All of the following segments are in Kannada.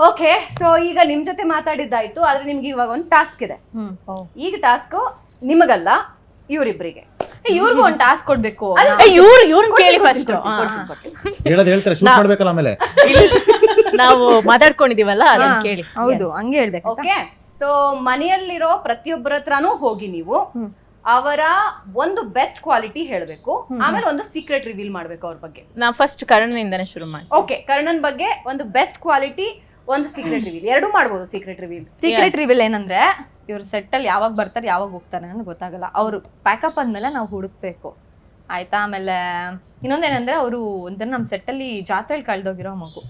ಓಕೆ, ಸೊ ಈಗ ನಿಮ್ ಜೊತೆ ಮಾತಾಡಿದ್ದಾಯ್ತು, ಆದ್ರೆ ನಿಮ್ಗೆ ಇವಾಗ ಒಂದು ಟಾಸ್ಕ್ ಇದೆ. ಈಗ ಟಾಸ್ಕ್ ನಿಮಗಲ್ಲ, ಇವರಿಬ್ಬರಿಗೆ. ಇವ್ರಿಗೂ ಒಂದು ಟಾಸ್ಕ್ ಕೊಡ್ಬೇಕು. ಇವ್ರನ್ನ ಕೇಳಿ ಫಸ್ಟ್ ಹೇಳ್ತಾರೆ, ಶೂಟ್ ಮಾಡ್ಬೇಕಲ್ಲ ಆಮೇಲೆ. ನಾವು ಮಾತಾಡ್ಕೊಂಡಿದೀವಲ್ಲ ಅದನ್ನ ಕೇಳಿ. ಹೌದು, ಹಂಗೆ ಹೇಳ್ಬೇಕು. ಓಕೆ, ಸೊ ಮನೆಯಲ್ಲಿರೋ ಪ್ರತಿಯೊಬ್ಬರ ಹತ್ರನೂ ಹೋಗಿ ನೀವು ಅವರ ಒಂದು ಬೆಸ್ಟ್ ಕ್ವಾಲಿಟಿ ಹೇಳ್ಬೇಕು, ಆಮೇಲೆ ಒಂದು ಸೀಕ್ರೆಟ್ ರಿವೀಲ್ ಮಾಡ್ಬೇಕು ಅವ್ರ ಬಗ್ಗೆ. ನಾ ಫಸ್ಟ್ ಕರ್ಣನಿಂದನೇ ಶುರು ಮಾಡಿ. ಓಕೆ, ಕರ್ಣನ್ ಬಗ್ಗೆ ಒಂದು ಬೆಸ್ಟ್ ಕ್ವಾಲಿಟಿ, ಒಂದು ಸೀಕ್ರೆಟ್ ರಿವೀಲ್, ಎರಡು ಮಾಡ್ಬೋದು. ಸೀಕ್ರೆಟ್ ರಿವೀಲ್ ಏನಂದ್ರೆ, ಇವ್ರು ಸೆಟ್ ಅಲ್ಲಿ ಯಾವಾಗ ಬರ್ತಾರೆ ಯಾವಾಗ ಹೋಗ್ತಾರೆ ಅನ್ನೋದು ಗೊತ್ತಾಗಲ್ಲ. ಅವ್ರು ಪ್ಯಾಕಪ್ ಅಂದ್ಮೇಲೆ ನಾವು ಹುಡುಕ್ಬೇಕು, ಆಯ್ತಾ? ಆಮೇಲೆ ಇನ್ನೊಂದೇನಂದ್ರೆ, ಅವರು ಒಂಥರ ನಮ್ಮ ಸೆಟ್ ಅಲ್ಲಿ ಜಾತ್ರೆಯಲ್ಲಿ ಕಳ್ದೋಗಿರೋ ಮಗು.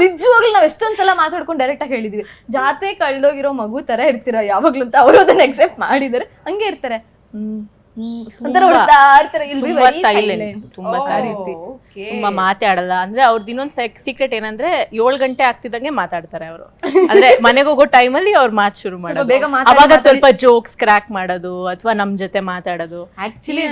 ನಿಜವಾಗ್ಲೂ ನಾವ್ ಎಷ್ಟೊಂದ್ಸಲ ಮಾತಾಡ್ಕೊಂಡು ಡೈರೆಕ್ಟ್ ಆಗಿ ಹೇಳಿದ್ವಿ, ಜಾತ್ರೆ ಕಳ್ದೋಗಿರೋ ಮಗು ತರ ಇರ್ತೀರ ಯಾವಾಗ್ಲೂ ಅಂತ. ಅವರು ಅದನ್ನ ಎಕ್ಸೆಪ್ಟ್ ಮಾಡಿದಾರೆ, ಹಂಗೆ ಇರ್ತಾರೆ. ಒಂಥರ ಹುಡ್ತಾ ಇರ್ತಾರೆ, ತುಂಬಾ ಸೈಲೆಂಟ್, ತುಂಬಾ ಮಾತಾಡಲ್ಲ. ಅಂದ್ರೆ ಅವ್ರದ್ದು ಇನ್ನೊಂದ್ ಸೀಕ್ರೆಟ್ ಏನಂದ್ರೆ 7 ಗಂಟೆ ಆಗ್ತಿದಂಗೆ ಮಾತಾಡ್ತಾರೆ ಅವರು. ಅಂದ್ರೆ ಮನೆಗೆ ಹೋಗೋ ಟೈಮಲ್ಲಿ ಅವ್ರ ಮಾತು ಶುರು ಮಾಡೋದು, ಅವಾಗ ಸ್ವಲ್ಪ ಜೋಕ್ಸ್ ಕ್ರ್ಯಾಕ್ ಮಾಡೋದು ಅಥವಾ ನಮ್ ಜೊತೆ ಮಾತಾಡೋದು. ಆಕ್ಚುಲಿ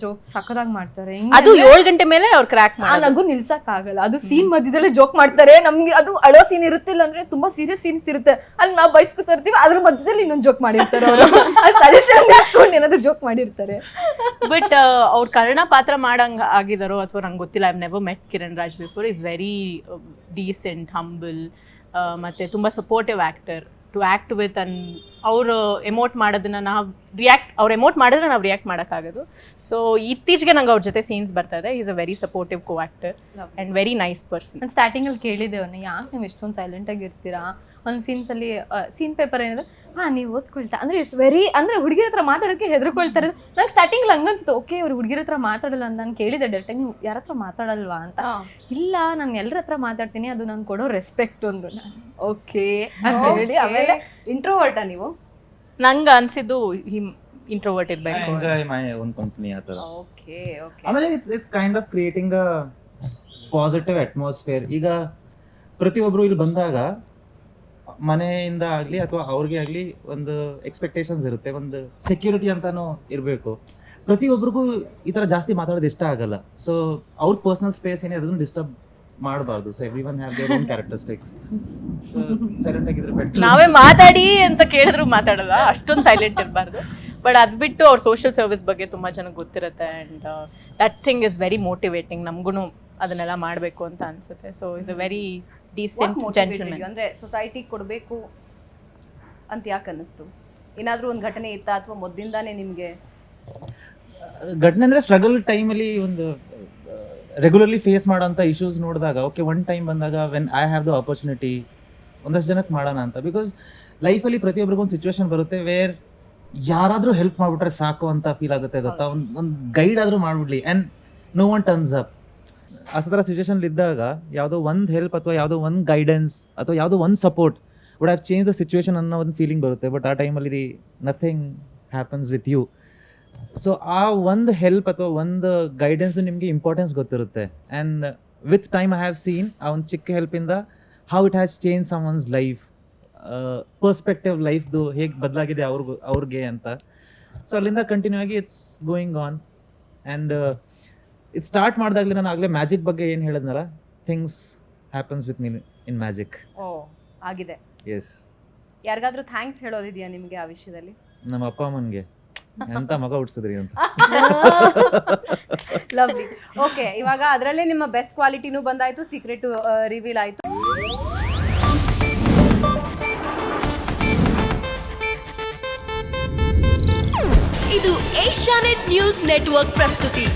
ಜೋಕ್ಸ್ ಸಕ್ಕದಾಗಿ ಮಾಡ್ತಾರೆ. ಅದು 7 ಗಂಟೆ ಮೇಲೆ ಅವ್ರು ಕ್ರ್ಯಾಕ್ ಆ ನಗು ನಿಲ್ಸಕ್ ಆಗಲ್ಲ. ಅದು ಸೀನ್ ಮಧ್ಯದಲ್ಲೇ ಜೋಕ್ ಮಾಡ್ತಾರೆ. ನಮ್ಗೆ ಅದು ಅಳೋ ಸೀನ್ ಇರುತ್ತಿಲ್ಲ ಅಂದ್ರೆ ತುಂಬಾ ಸೀರಿಯಸ್ ಸೀನ್ಸ್ ಇರುತ್ತೆ, ಅಲ್ಲಿ ನಾವು ಬೈಸ್ಕೊತಾ ಇರ್ತೀವಿ, ಅದ್ರ ಮಧ್ಯದಲ್ಲಿ ಇನ್ನೊಂದು ಜೋಕ್ ಮಾಡಿರ್ತಾರೆ ಅವರು. ಸಜೆಷನ್ ಹಾಕೊಂಡು ಏನಾದ್ರು ಜೋಕ್ ಮಾಡಿರ್ತಾರೆ. ಬಟ್ ಅವ್ರ ಕರ್ಣ ಪಾತ್ರ ಮಾಡಂಗ ಆಗಿದಾರೋ ಅಥವಾ ನಂಗೆ ಗೊತ್ತಿಲ್ಲ. I never met Kiran Raj before. Is very decent, humble, ಮತ್ತೆ ತುಂಬಾ supportive actor to act with. And ಅವರು ಎಮೋಟ್ ಮಾಡೋದನ್ನ ಅವ್ರು ಎಮೋಟ್ ಮಾಡಿದ್ರೆ ನಾವು ರಿಯಾಕ್ಟ್ ಮಾಡೋಕ್ಕಾಗೋದು. ಸೊ ಇತ್ತೀಚೆಗೆ ನಂಗೆ ಅವ್ರ ಜೊತೆ ಸೀನ್ಸ್ ಬರ್ತಾ ಇದೆ. Is a very supportive co actor and very nice person. ನಾನು ಸ್ಟಾರ್ಟಿಂಗ್ ಅಲ್ಲಿ ಕೇಳಿದ್ದೆ ಅವ್ರನ್ನ, ಯಾಕೆ ನೀವು ಇಷ್ಟೊಂದು ಸೈಲೆಂಟ್ ಆಗಿ ಇರ್ತೀರಾ? ಒಂದು ಸೀನ್ಸ್ ಅಲ್ಲಿ ಸೀನ್ ಪೇಪರ್ ಏನಿದೆ, ನೀವು ಓದ್ಕೊಳ್ತಾ ಅಂದ್ರೆ ವೆರಿ ಅಂದ್ರೆ ಹುಡುಗಿರ ಹತ್ರ ಮಾತಾಡೋಕ್ಕೆ ಹೆದರ್ಕೊಳ್ತಾರೆ. ನಂಗೆ ಸ್ಟಾರ್ಟಿಂಗ್ ಹಂಗನ್ಸುತ್ತೆ, ಓಕೆ ಅವ್ರು ಹುಡುಗಿರ ಹತ್ರ ಮಾತಾಡಲ್ಲ ಅಂತ. ನಾನು ಕೇಳಿದೆ ಡೈರೆಕ್ಟಾಗಿ, ನೀವು ಯಾರ ಹತ್ರ ಮಾತಾಡಲ್ವಾ ಅಂತ. ಇಲ್ಲ, ನಾನು ಎಲ್ಲರ ಹತ್ರ ಮಾತಾಡ್ತೀನಿ, ಅದು ನಾನು ಕೊಡೋ ರೆಸ್ಪೆಕ್ಟ್ ಒಂದು. ಓಕೆ ಹೇಳಿ. ಆಮೇಲೆ ಇಂಟ್ರೋವರ್ಟಾ ನೀವು? ನಂಗೆ ಅನ್ಸಿದ್ದು ಇಂಟ್ರೋವರ್ಟ್ ಇರ್ಬೇಕು. ಎಂಜಾಯ್ ಮೈ ಓನ್ ಕಂಪನಿ ಆ ಥರ. Okay okay. ಆಮೇಲೆ it's kind of creating a positive atmosphere. ಈಗ ಪ್ರತಿಯೊಬ್ಬರು ಇಲ್ಲಿ ಬಂದಾಗ ಮನೆಯಿಂದ ಆಗಲಿ ಅಥವಾ ಅವ್ರಿಗೆ ಆಗಲಿ ಒಂದು ಎಕ್ಸ್ಪೆಕ್ಟೇಷನ್ಸ್ ಇರುತ್ತೆ, ಒಂದು ಸೆಕ್ಯೂರಿಟಿ ಅಂತಾನು ಇರಬೇಕು. ಪ್ರತಿಯೊಬ್ಬರಿಗೂ ಈ ಥರ ಜಾಸ್ತಿ ಮಾತಾಡೋದು ಇಷ್ಟ ಆಗಲ್ಲ. ಸೊ ಅವ್ರ ಪರ್ಸನಲ್ ಸ್ಪೇಸ್ ಏನೇ ಅದನ್ನು ಡಿಸ್ಟರ್ಬ್ ಮಾಡಬಾರ್ದು. So every one have their own characteristics. Silent ಆಗಿದ್ರೆ ಬೆಟರ್. ನಾವೇ ಮಾತಾಡಿ ಅಂತ ಕೇಳಿದ್ರು ಮಾತಾಡಲ್ಲ, ಅಷ್ಟೊಂದು ಸೈಲೆಂಟ್ ಇರಬಾರ್ದು. ಬಟ್ ಅದು ಬಿಟ್ಟು ಅವ್ರ ಸೋಷಿಯಲ್ ಸರ್ವಿಸ್ ಬಗ್ಗೆ ತುಂಬ ಜನಕ್ಕೆ ಗೊತ್ತಿರುತ್ತೆ. And that thing is very motivating. ನಮಗೂ ಅದನ್ನೆಲ್ಲ ಮಾಡಬೇಕು ಅಂತ ಅನ್ಸುತ್ತೆ. So is a very decent gentleman. ಅಂದ್ರೆ ಸೊಸೈಟಿ ಕೊಡಬೇಕು ಅಂತ ಯಾಕೆ ಅನ್ನಿಸ್ತು? ಏನಾದರೂ ಒಂದು ಘಟನೆ ಇತ್ತಾ ಅಥವಾ ಮೊದಲಿಂದಾನೇ ನಿಮಗೆ ಘಟನೆ ಅಂದರೆ ಸ್ಟ್ರಗಲ್ ಟೈಮಲ್ಲಿ ಒಂದು ರೆಗ್ಯುಲರ್ಲಿ ಫೇಸ್ ಮಾಡೋಂಥ ಇಶ್ಯೂಸ್ ನೋಡಿದಾಗ, ಓಕೆ ಒನ್ ಟೈಮ್ ಬಂದಾಗ when I have the opportunity ಒಂದಷ್ಟು ಜನಕ್ಕೆ ಮಾಡೋಣ ಅಂತ. ಬಿಕಾಸ್ ಲೈಫಲ್ಲಿ ಪ್ರತಿಯೊಬ್ಬರಿಗೂ ಒಂದು ಸಿಚುವೇಶನ್ ಬರುತ್ತೆ ವೇರ್ ಯಾರಾದರೂ ಹೆಲ್ಪ್ ಮಾಡಿಬಿಟ್ರೆ ಸಾಕು ಅಂತ ಫೀಲ್ ಆಗುತ್ತೆ, ಗೊತ್ತಾ? ಒಂದು ಗೈಡ್ ಆದರೂ ಮಾಡಿಬಿಡ್ಲಿ and no one turns up. ಆ ಥರ ಸಿಚುವೇಶನ್ ಇದ್ದಾಗ ಯಾವುದೋ ಒಂದು ಹೆಲ್ಪ್ ಅಥವಾ ಯಾವುದೋ ಒಂದು ಗೈಡೆನ್ಸ್ ಅಥವಾ ಯಾವುದೋ ಒಂದು support would have change the situation ಅನ್ನೋ ಒಂದು ಫೀಲಿಂಗ್ ಬರುತ್ತೆ. ಬಟ್ ಆ ಟೈಮಲ್ಲಿ nothing happens with you. So ಆ ಒಂದು ಹೆಲ್ಪ್ ಅಥವಾ ಒಂದು ಗೈಡೆನ್ಸ್ದು ನಿಮಗೆ ಇಂಪಾರ್ಟೆನ್ಸ್ ಗೊತ್ತಿರುತ್ತೆ. And with time I have seen ಆ ಒಂದು ಚಿಕ್ಕ ಹೆಲ್ಪಿಂದ how it has change someone's life, perspective ಲೈಫ್ದು ಹೇಗೆ ಬದಲಾಗಿದೆ ಅವ್ರಿಗೆ ಅಂತ. ಸೊ ಅಲ್ಲಿಂದ ಕಂಟಿನ್ಯೂ ಆಗಿ ಇಟ್ಸ್ ಗೋಯಿಂಗ್ ಆನ್. ಆ್ಯಂಡ್ ಇದು ಸ್ಟಾರ್ಟ್ ಮಾಡಿದಾಗಲೇ ನಾನು ಆಗಲೇ ಮ್ಯಾಜಿಕ್ ಬಗ್ಗೆ ಏನು ಹೇಳಿದ್ನಲ್ಲ, things happens with me in magic. ಆಗಿದೆ. ಎಸ್. ಯಾರಿಗಾದ್ರೂ ಥ್ಯಾಂಕ್ಸ್ ಹೇಳೋದಿದೆಯಾ ನಿಮಗೆ ಆ ವಿಷಯದಲ್ಲಿ? ನಮ್ಮ ಅಪ್ಪ ಅಮ್ಮನಿಗೆ ಎಂತ ಮಗ ಹುಡ್ಸಿದ್ರಿ ಅಂತ. ಲವ್ಲಿ. ಓಕೆ, ಇವಾಗ ಅದರಲ್ಲೇ ನಿಮ್ಮ ಬೆಸ್ಟ್ ಕ್ವಾಲಿಟಿನೂ ಬಂದಾಯ್ತು, ಸೀಕ್ರೆಟ್ ರಿವೀಲ್ ಆಯ್ತು. ಇದು ಏಷ್ಯಾನೆಟ್ ನ್ಯೂಸ್ ನೆಟ್ವರ್ಕ್ ಪ್ರಸ್ತುತಿ.